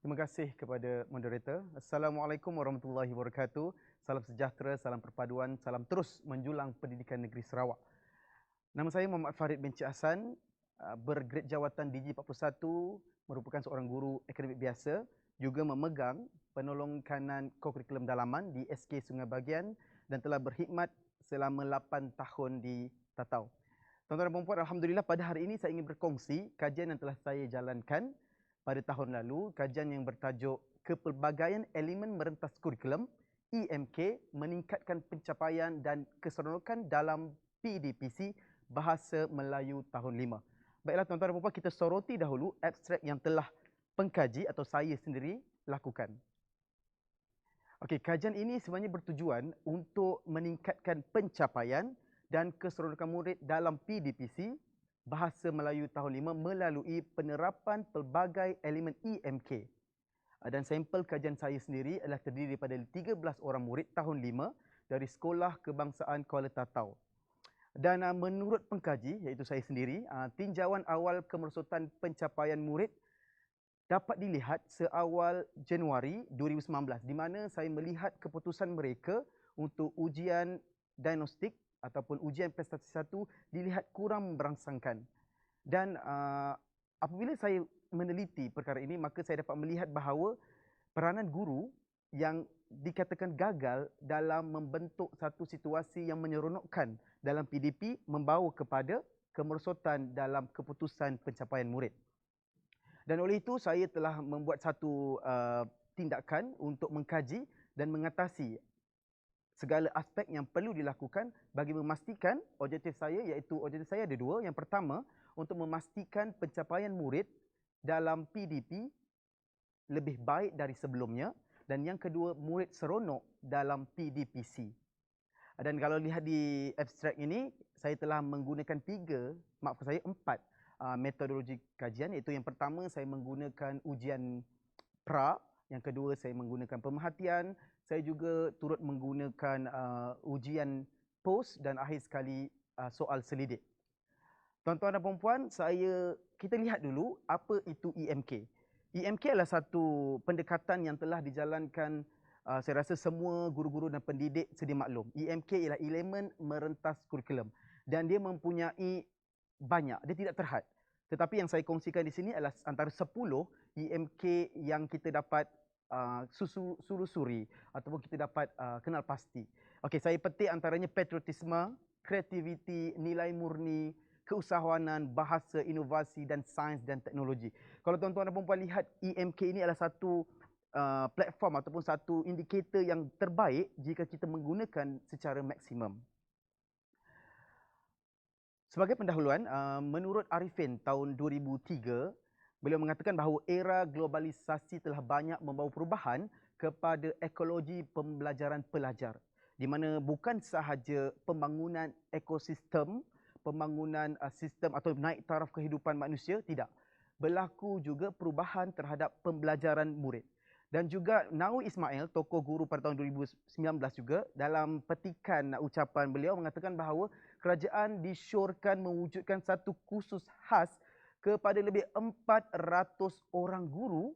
Terima kasih kepada moderator. Assalamualaikum warahmatullahi wabarakatuh. Salam sejahtera, salam perpaduan, salam terus menjulang pendidikan negeri Sarawak. Nama saya Muhammad Farid bin Cik Hassan, bergrade jawatan DG41, merupakan seorang guru akademik biasa, juga memegang penolong kanan kokurikulum dalaman di SK Sungai Bagian dan telah berkhidmat selama 8 tahun di Tatau. Tuan-tuan dan puan-puan, alhamdulillah pada hari ini saya ingin berkongsi kajian yang telah saya jalankan pada tahun lalu, kajian yang bertajuk Kepelbagaian Elemen Merentas Kurikulum EMK meningkatkan pencapaian dan keseronokan dalam PDPC Bahasa Melayu tahun 5. Baiklah tuan-tuan dan puan-puan, kita soroti dahulu abstrak yang telah pengkaji atau saya sendiri lakukan. Okey, kajian ini sebenarnya bertujuan untuk meningkatkan pencapaian dan keseronokan murid dalam PDPC Bahasa Melayu tahun 5 melalui penerapan pelbagai elemen EMK. Dan sampel kajian saya sendiri adalah terdiri daripada 13 orang murid tahun 5 dari Sekolah Kebangsaan Kuala Tatau. Dan menurut pengkaji, iaitu saya sendiri, tinjauan awal kemerosotan pencapaian murid dapat dilihat seawal Januari 2019 di mana saya melihat keputusan mereka untuk ujian diagnostik ataupun ujian prestasi 1 dilihat kurang merangsangkan. Dan apabila saya meneliti perkara ini, maka saya dapat melihat bahawa peranan guru yang dikatakan gagal dalam membentuk satu situasi yang menyeronokkan dalam PDP membawa kepada kemerosotan dalam keputusan pencapaian murid. Dan oleh itu saya telah membuat satu tindakan untuk mengkaji dan mengatasi segala aspek yang perlu dilakukan bagi memastikan objektif saya, iaitu objektif saya ada dua. Yang pertama, untuk memastikan pencapaian murid dalam PDP lebih baik dari sebelumnya, dan yang kedua, murid seronok dalam PDPC. Dan kalau lihat di abstrak ini, saya telah menggunakan empat metodologi kajian, iaitu yang pertama saya menggunakan ujian pra, yang kedua saya menggunakan pemerhatian, saya juga turut menggunakan ujian post dan akhir sekali soal selidik. Tuan-tuan dan puan-puan, kita lihat dulu apa itu EMK. EMK adalah satu pendekatan yang telah dijalankan saya rasa semua guru-guru dan pendidik sedia maklum. EMK ialah elemen merentas kurikulum dan dia mempunyai banyak, dia tidak terhad. Tetapi yang saya kongsikan di sini adalah antara 10 EMK yang kita dapat sulusuri ataupun kita dapat kenal pasti. Okey, saya petik antaranya patriotisme, kreativiti, nilai murni, keusahawanan, bahasa, inovasi dan sains dan teknologi. Kalau tuan-tuan dan puan-puan lihat, EMK ini adalah satu platform ataupun satu indikator yang terbaik jika kita menggunakan secara maksimum. Sebagai pendahuluan, menurut Arifin tahun 2003, beliau mengatakan bahawa era globalisasi telah banyak membawa perubahan kepada ekologi pembelajaran pelajar, di mana bukan sahaja pembangunan ekosistem, pembangunan sistem atau naik taraf kehidupan manusia, tidak. Berlaku juga perubahan terhadap pembelajaran murid. Dan juga Nawi Ismail, tokoh guru pada tahun 2019 juga, dalam petikan ucapan beliau mengatakan bahawa kerajaan disyorkan mewujudkan satu kursus khas kepada lebih 400 orang guru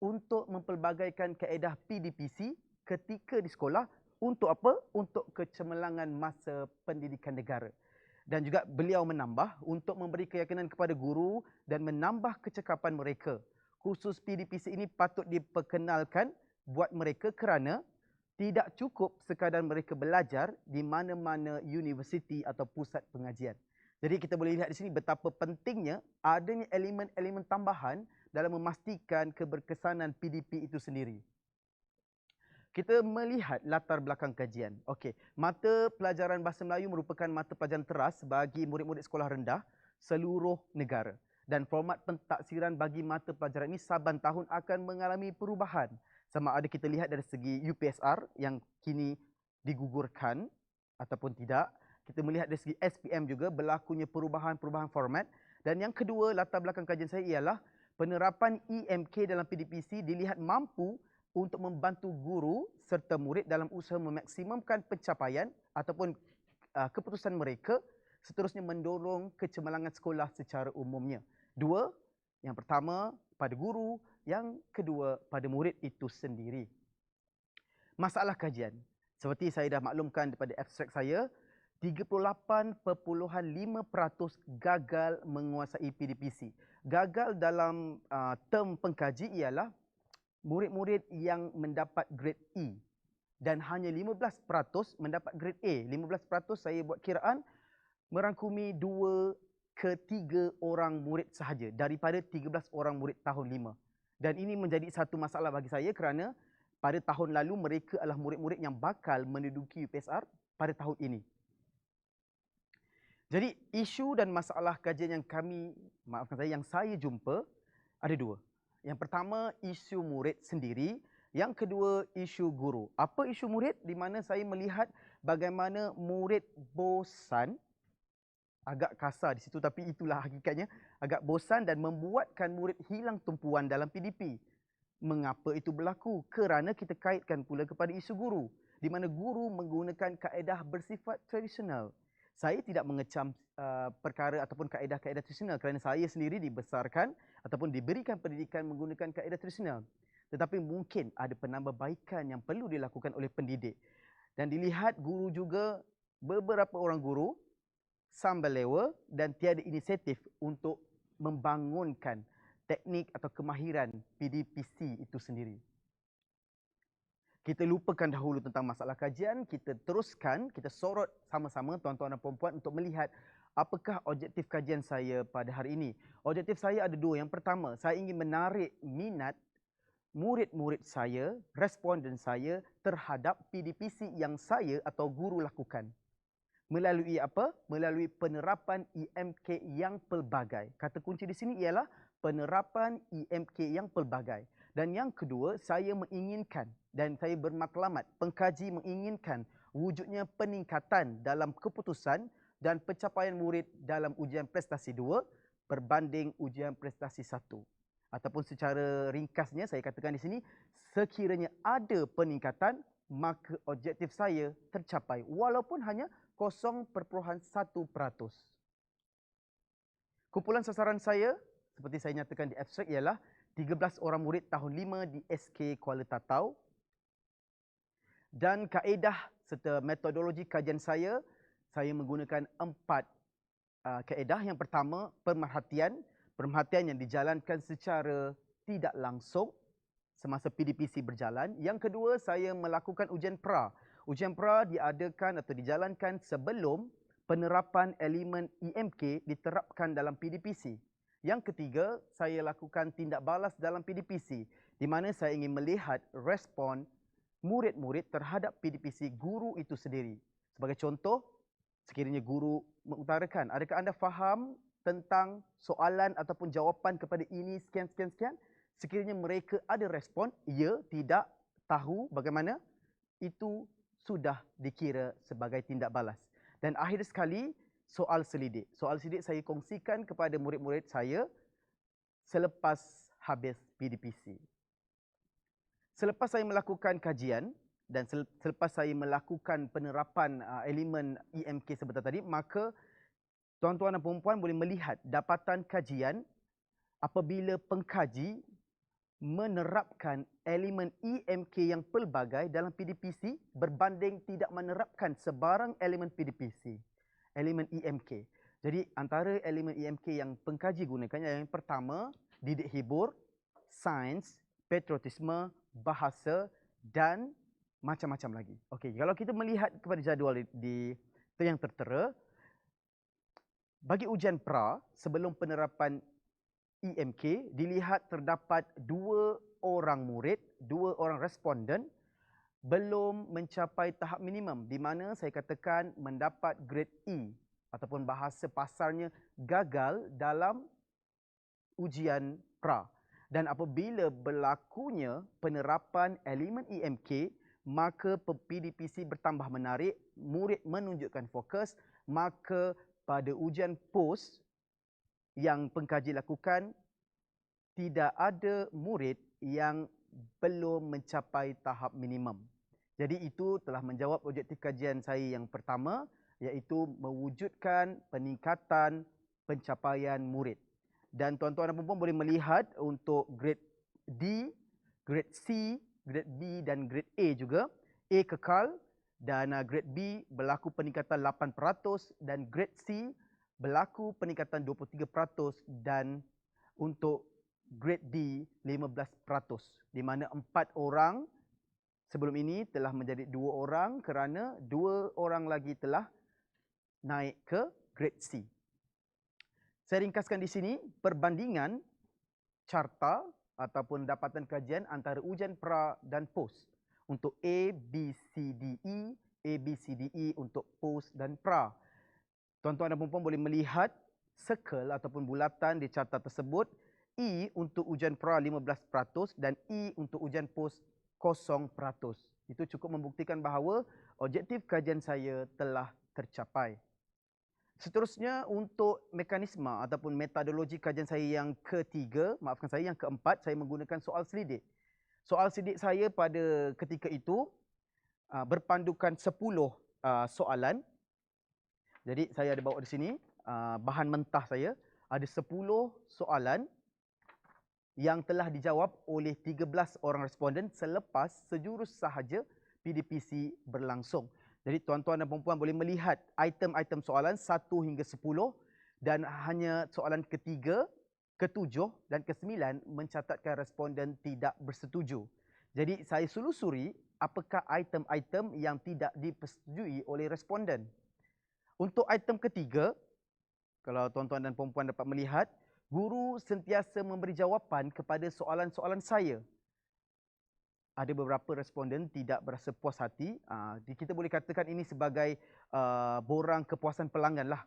untuk mempelbagaikan kaedah PDPC ketika di sekolah. Untuk apa? Untuk kecemerlangan masa pendidikan negara. Dan juga beliau menambah untuk memberi keyakinan kepada guru dan menambah kecekapan mereka. Kursus PDPC ini patut diperkenalkan buat mereka kerana tidak cukup sekadar mereka belajar di mana-mana universiti atau pusat pengajian. Jadi kita boleh lihat di sini betapa pentingnya adanya elemen-elemen tambahan dalam memastikan keberkesanan PDP itu sendiri. Kita melihat latar belakang kajian. Okey, mata pelajaran Bahasa Melayu merupakan mata pelajaran teras bagi murid-murid sekolah rendah seluruh negara. Dan format pentaksiran bagi mata pelajaran ini saban tahun akan mengalami perubahan. Sama ada kita lihat dari segi UPSR yang kini digugurkan ataupun tidak. Kita melihat dari segi SPM juga berlakunya perubahan-perubahan format. Dan yang kedua, latar belakang kajian saya ialah penerapan EMK dalam PDPC dilihat mampu untuk membantu guru serta murid dalam usaha memaksimumkan pencapaian ataupun keputusan mereka, seterusnya mendorong kecemerlangan sekolah secara umumnya. Dua, yang pertama pada guru, Yang kedua, pada murid itu sendiri. Masalah kajian. Seperti saya dah maklumkan daripada abstrak saya, 38.5% gagal menguasai PDPC. Gagal dalam term pengkaji ialah murid-murid yang mendapat grade E dan hanya 15% mendapat grade A. 15% saya buat kiraan merangkumi 2 ke 3 orang murid sahaja daripada 13 orang murid tahun 5. Dan ini menjadi satu masalah bagi saya kerana pada tahun lalu mereka adalah murid-murid yang bakal menduduki UPSR pada tahun ini. Jadi isu dan masalah kajian yang saya jumpa ada dua. Yang pertama, isu murid sendiri. Yang kedua, isu guru. Apa isu murid? Di mana saya melihat bagaimana murid bosan, agak kasar di situ tapi itulah hakikatnya, agak bosan dan membuatkan murid hilang tumpuan dalam PDP. Mengapa itu berlaku? Kerana kita kaitkan pula kepada isu guru, di mana guru menggunakan kaedah bersifat tradisional. Saya tidak mengecam perkara ataupun kaedah-kaedah tradisional kerana saya sendiri dibesarkan ataupun diberikan pendidikan menggunakan kaedah tradisional. Tetapi mungkin ada penambahbaikan yang perlu dilakukan oleh pendidik. Dan dilihat guru juga, beberapa orang guru sambal lewa dan tiada inisiatif untuk membangunkan teknik atau kemahiran PDPC itu sendiri. Kita lupakan dahulu tentang masalah kajian, kita teruskan, kita sorot sama-sama tuan-tuan dan puan-puan untuk melihat apakah objektif kajian saya pada hari ini. Objektif saya ada dua. Yang pertama, saya ingin menarik minat murid-murid saya, responden saya terhadap PDPC yang saya atau guru lakukan. Melalui apa? Melalui penerapan IMK yang pelbagai. Kata kunci di sini ialah penerapan IMK yang pelbagai. Dan yang kedua, saya menginginkan dan saya bermatlamat, pengkaji menginginkan wujudnya peningkatan dalam keputusan dan pencapaian murid dalam ujian prestasi 2 berbanding ujian prestasi 1. Ataupun secara ringkasnya saya katakan di sini, sekiranya ada peningkatan, maka objektif saya tercapai walaupun hanya 0.1%. Kumpulan sasaran saya, seperti saya nyatakan di abstrak, ialah 13 orang murid tahun 5 di SK Kuala Tatau. Dan kaedah serta metodologi kajian saya menggunakan 4 kaedah. Yang pertama, pemerhatian. Pemerhatian yang dijalankan secara tidak langsung semasa PDPC berjalan. Yang kedua, saya melakukan ujian pra. Ujian pra diadakan atau dijalankan sebelum penerapan elemen IMK diterapkan dalam PDPC. Yang ketiga, saya lakukan tindak balas dalam PDPC, di mana saya ingin melihat respon murid-murid terhadap PDPC guru itu sendiri. Sebagai contoh, sekiranya guru mengutarakan, adakah anda faham tentang soalan ataupun jawapan kepada ini sekian-sekian-sekian? Sekiranya mereka ada respon, ya, tidak, tahu, bagaimana, itu sudah dikira sebagai tindak balas. Dan akhir sekali, soal selidik. Soal selidik saya kongsikan kepada murid-murid saya selepas habis PDPC. Selepas saya melakukan kajian dan selepas saya melakukan penerapan elemen IMK sebentar tadi, maka tuan-tuan dan puan-puan boleh melihat dapatan kajian apabila pengkaji menerapkan elemen IMK yang pelbagai dalam PDPC berbanding tidak menerapkan sebarang elemen PDPC, elemen IMK. Jadi antara elemen IMK yang pengkaji gunakan, yang pertama, didik hibur, sains, patriotisme, bahasa dan macam-macam lagi. Okey, kalau kita melihat kepada jadual yang tertera, bagi ujian pra sebelum penerapan IMK, dilihat terdapat 2 orang murid, 2 orang responden belum mencapai tahap minimum, di mana saya katakan mendapat grade E ataupun bahasa pasarnya gagal dalam ujian pra. Dan apabila berlakunya penerapan elemen IMK, maka PDPC bertambah menarik, murid menunjukkan fokus, maka pada ujian post yang pengkaji lakukan, tidak ada murid yang belum mencapai tahap minimum. Jadi itu telah menjawab objektif kajian saya yang pertama, iaitu mewujudkan peningkatan pencapaian murid. Dan tuan-tuan dan puan-puan boleh melihat untuk grade D, grade C, grade B dan grade A juga. A kekal dan grade B berlaku peningkatan 8% dan grade C berlaku peningkatan 23% dan untuk grade D 15%, di mana 4 orang sebelum ini telah menjadi 2 orang kerana 2 orang lagi telah naik ke grade C. Saya ringkaskan di sini perbandingan carta ataupun dapatan kajian antara ujian pra dan pos untuk A, B, C, D, E, A, B, C, D, E untuk pos dan pra. Tuan-tuan dan puan-puan boleh melihat circle ataupun bulatan di carta tersebut. E untuk ujian pra 15% dan E untuk ujian pos 0%. Itu cukup membuktikan bahawa objektif kajian saya telah tercapai. Seterusnya untuk mekanisme ataupun metodologi kajian saya yang ketiga, maafkan saya, yang keempat, saya menggunakan soal selidik. Soal selidik saya pada ketika itu berpandukan 10 soalan. Jadi saya ada bawa di sini bahan mentah saya, ada 10 soalan yang telah dijawab oleh 13 orang responden selepas sejurus sahaja PDPC berlangsung. Jadi tuan-tuan dan puan-puan boleh melihat item-item soalan 1 hingga 10 dan hanya soalan ketiga, ketujuh dan ke-9 mencatatkan responden tidak bersetuju. Jadi saya selusuri apakah item-item yang tidak dipersetujui oleh responden. Untuk item ketiga, kalau tuan-tuan dan puan-puan dapat melihat, guru sentiasa memberi jawapan kepada soalan-soalan saya. Ada beberapa responden tidak berasa puas hati. Kita boleh katakan ini sebagai borang kepuasan pelanggan lah.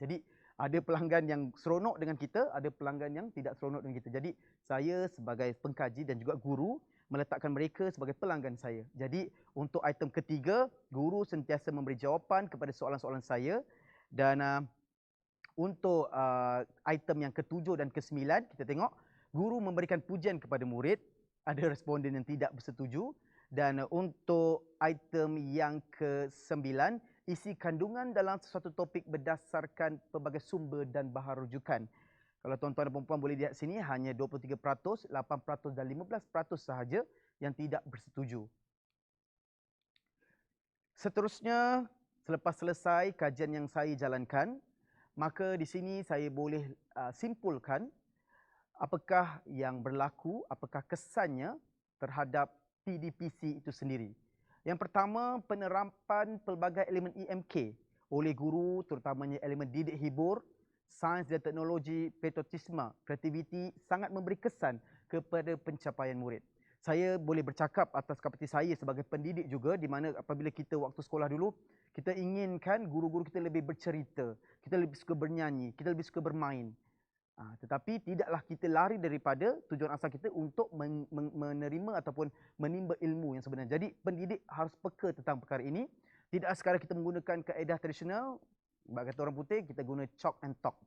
Jadi ada pelanggan yang seronok dengan kita, ada pelanggan yang tidak seronok dengan kita. Jadi saya sebagai pengkaji dan juga guru meletakkan mereka sebagai pelanggan saya. Jadi untuk item ketiga, guru sentiasa memberi jawapan kepada soalan-soalan saya. Dan untuk item yang ketujuh dan ke-9, kita tengok guru memberikan pujian kepada murid. Ada responden yang tidak bersetuju. Dan untuk item yang ke-9, isi kandungan dalam sesuatu topik berdasarkan pelbagai sumber dan bahan rujukan. Kalau tuan-tuan dan puan-puan boleh lihat sini, hanya 23%, 8% dan 15% sahaja yang tidak bersetuju. Seterusnya, selepas selesai kajian yang saya jalankan, maka di sini saya boleh simpulkan apakah yang berlaku, apakah kesannya terhadap PDPC itu sendiri. Yang pertama, penerapan pelbagai elemen EMK oleh guru, terutamanya elemen didik hibur, sains dan teknologi, patriotisme, kreativiti sangat memberi kesan kepada pencapaian murid. Saya boleh bercakap atas kapasiti saya sebagai pendidik juga, di mana apabila kita waktu sekolah dulu, kita inginkan guru-guru kita lebih bercerita, kita lebih suka bernyanyi, kita lebih suka bermain. Tetapi tidaklah kita lari daripada tujuan asal kita untuk menerima ataupun menimba ilmu yang sebenarnya. Jadi pendidik harus peka tentang perkara ini. Tidak sekadar kita menggunakan kaedah tradisional, bagi kata orang putih, kita guna chalk and talk.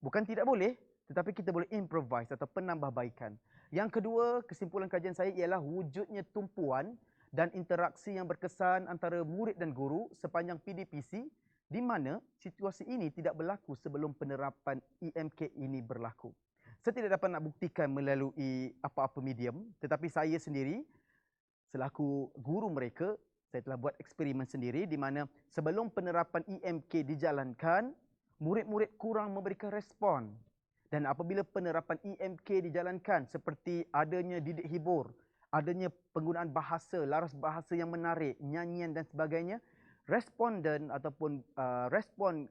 Bukan tidak boleh, tetapi kita boleh improvise atau penambahbaikan. Yang kedua, kesimpulan kajian saya ialah wujudnya tumpuan dan interaksi yang berkesan antara murid dan guru sepanjang PDPC, di mana situasi ini tidak berlaku sebelum penerapan EMK ini berlaku. Saya tidak dapat nak buktikan melalui apa-apa medium, tetapi saya sendiri selaku guru mereka, saya telah buat eksperimen sendiri di mana sebelum penerapan EMK dijalankan, murid-murid kurang memberikan respon. Dan apabila penerapan EMK dijalankan seperti adanya didik hibur, adanya penggunaan bahasa, laras bahasa yang menarik, nyanyian dan sebagainya, responden ataupun respon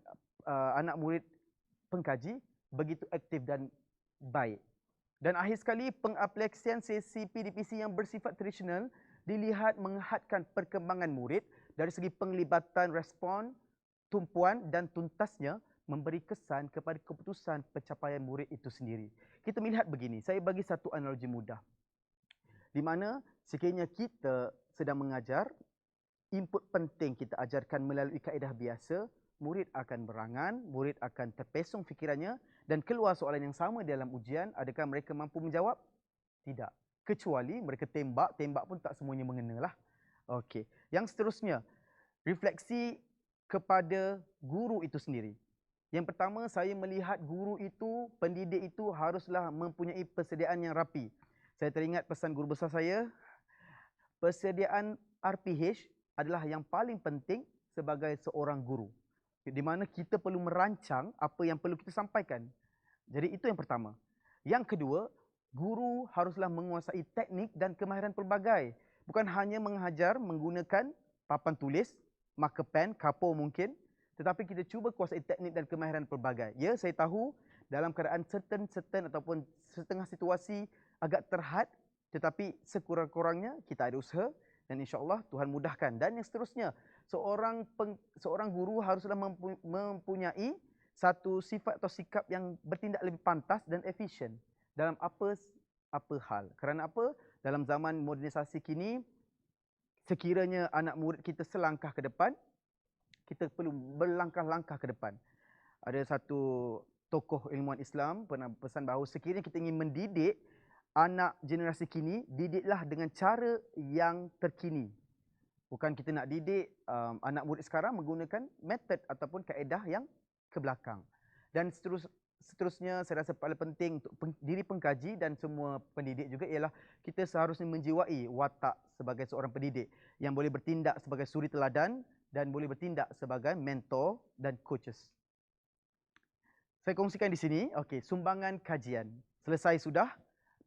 anak murid pengkaji begitu aktif dan baik. Dan akhir sekali, pengaplikasian sesi PDPC yang bersifat tradisional dilihat menghadkan perkembangan murid dari segi penglibatan respon, tumpuan dan tuntasnya memberi kesan kepada keputusan pencapaian murid itu sendiri. Kita melihat begini, saya bagi satu analogi mudah. Di mana sekiranya kita sedang mengajar, input penting kita ajarkan melalui kaedah biasa, murid akan berangan, murid akan terpesong fikirannya dan keluar soalan yang sama dalam ujian, adakah mereka mampu menjawab? Tidak. Kecuali mereka tembak pun tak semuanya mengenalah. Okey. Yang seterusnya, refleksi kepada guru itu sendiri. Yang pertama, saya melihat guru itu, pendidik itu haruslah mempunyai persediaan yang rapi. Saya teringat pesan guru besar saya, persediaan RPH adalah yang paling penting sebagai seorang guru. Di mana kita perlu merancang apa yang perlu kita sampaikan. Jadi itu yang pertama. Yang kedua, guru haruslah menguasai teknik dan kemahiran pelbagai. Bukan hanya mengajar menggunakan papan tulis, marker pen, kapur mungkin, tetapi kita cuba kuasai teknik dan kemahiran pelbagai. Ya, saya tahu dalam keadaan certain ataupun setengah situasi agak terhad, tetapi sekurang-kurangnya kita ada usaha dan insya-Allah Tuhan mudahkan. Dan yang seterusnya, seorang guru haruslah mempunyai satu sifat atau sikap yang bertindak lebih pantas dan efisien dalam apa hal. Kerana apa? Dalam zaman modernisasi kini, sekiranya anak murid kita selangkah ke depan, kita perlu berlangkah-langkah ke depan. Ada satu tokoh ilmuwan Islam pernah pesan bahawa sekiranya kita ingin mendidik anak generasi kini, didiklah dengan cara yang terkini. Bukan kita nak didik anak murid sekarang menggunakan metod ataupun kaedah yang ke belakang. Dan seterusnya saya rasa paling penting untuk diri pengkaji dan semua pendidik juga ialah kita seharusnya menjiwai watak sebagai seorang pendidik yang boleh bertindak sebagai suri teladan dan boleh bertindak sebagai mentor dan coaches. Saya kongsikan di sini, okey, sumbangan kajian. Selesai sudah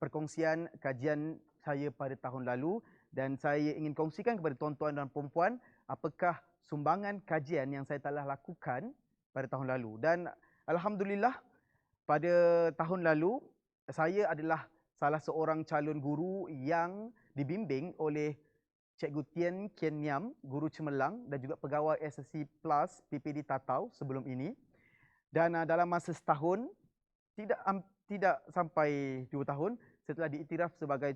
perkongsian kajian saya pada tahun lalu dan saya ingin kongsikan kepada tuan-tuan dan puan-puan apakah sumbangan kajian yang saya telah lakukan pada tahun lalu. Dan alhamdulillah pada tahun lalu saya adalah salah seorang calon guru yang dibimbing oleh Cikgu Tien Kian Niam, guru cemerlang dan juga pegawai SSC Plus PPD Tatau sebelum ini. Dan dalam masa setahun, tidak sampai 2 tahun, saya telah diiktiraf sebagai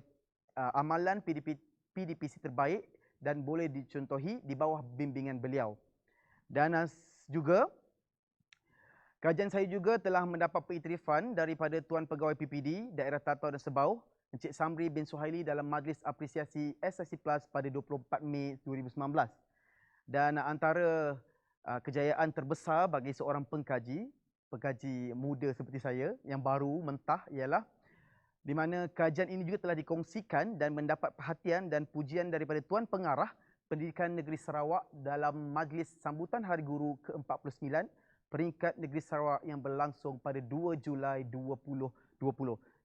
amalan PDPC terbaik dan boleh dicontohi di bawah bimbingan beliau. Dan juga kajian saya juga telah mendapat pengiktirafan daripada Tuan Pegawai PPD Daerah Tatau dan Sebau, Encik Samri bin Suhaili dalam Majlis Apresiasi SSC Plus pada 24 Mei 2019. Dan antara kejayaan terbesar bagi seorang pengkaji muda seperti saya yang baru mentah ialah di mana kajian ini juga telah dikongsikan dan mendapat perhatian dan pujian daripada Tuan Pengarah Pendidikan Negeri Sarawak dalam Majlis Sambutan Hari Guru ke-49 Peringkat Negeri Sarawak yang berlangsung pada 2 Julai 2020.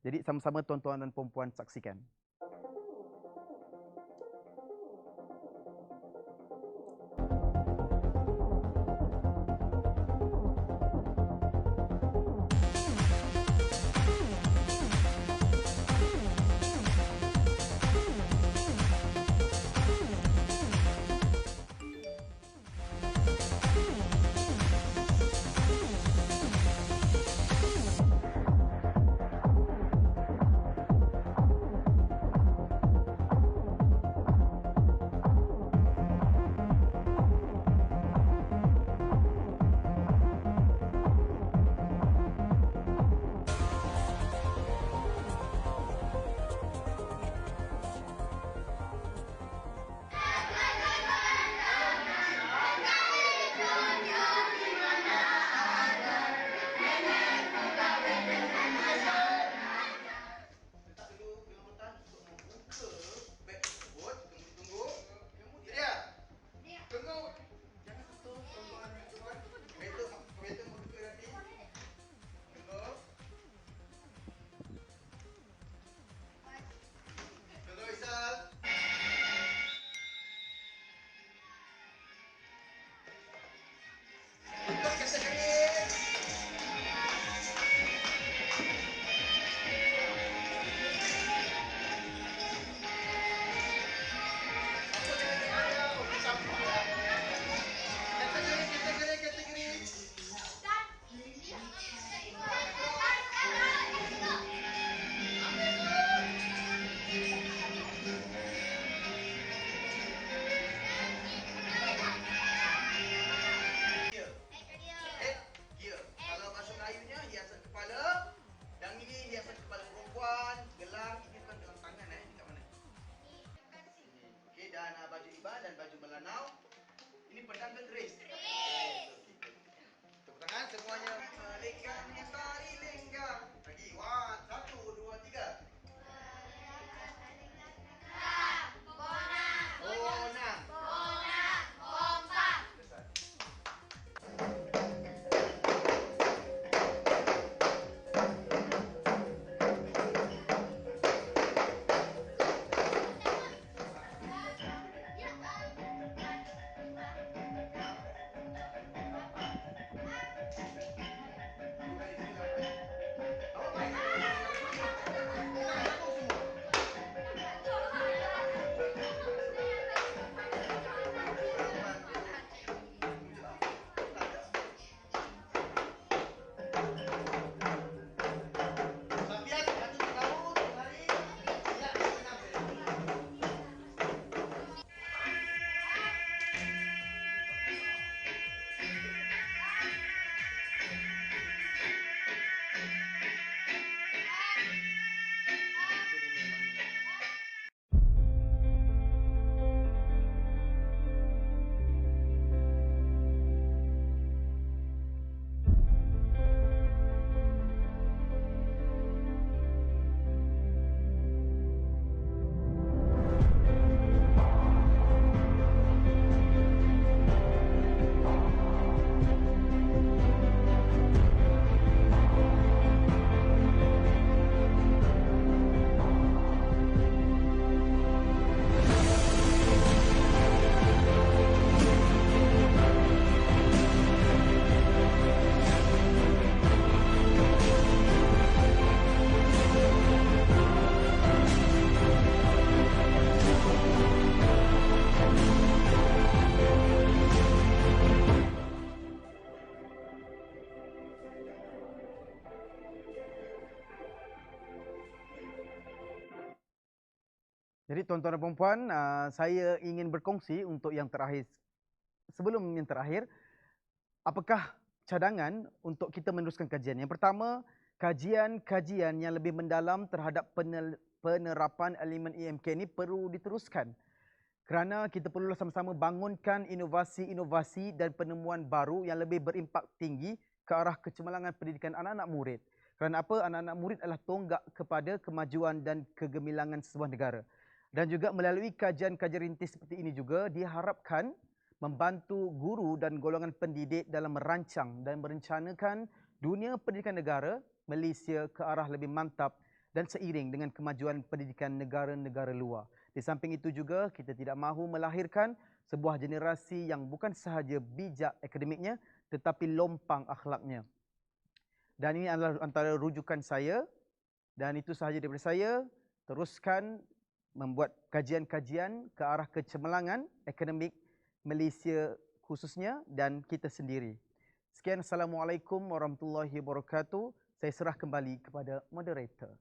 Jadi sama-sama tuan-tuan dan puan-puan saksikan. Jadi tuan-tuan dan puan-puan, saya ingin berkongsi untuk yang terakhir. Sebelum yang terakhir, apakah cadangan untuk kita meneruskan kajian? Yang pertama, kajian-kajian yang lebih mendalam terhadap penerapan elemen EMK ini perlu diteruskan. Kerana kita perlu sama-sama bangunkan inovasi-inovasi dan penemuan baru yang lebih berimpak tinggi ke arah kecemerlangan pendidikan anak-anak murid. Kerana apa? Anak-anak murid adalah tonggak kepada kemajuan dan kegemilangan sebuah negara. Dan juga melalui kajian-kajian rintis seperti ini juga diharapkan membantu guru dan golongan pendidik dalam merancang dan merencanakan dunia pendidikan negara Malaysia ke arah lebih mantap dan seiring dengan kemajuan pendidikan negara-negara luar. Di samping itu juga kita tidak mahu melahirkan sebuah generasi yang bukan sahaja bijak akademiknya tetapi lompang akhlaknya. Dan ini adalah antara rujukan saya dan itu sahaja daripada saya. Teruskan membuat kajian-kajian ke arah kecemerlangan akademik Malaysia khususnya dan kita sendiri. Sekian, Assalamualaikum warahmatullahi wabarakatuh. Saya serah kembali kepada moderator.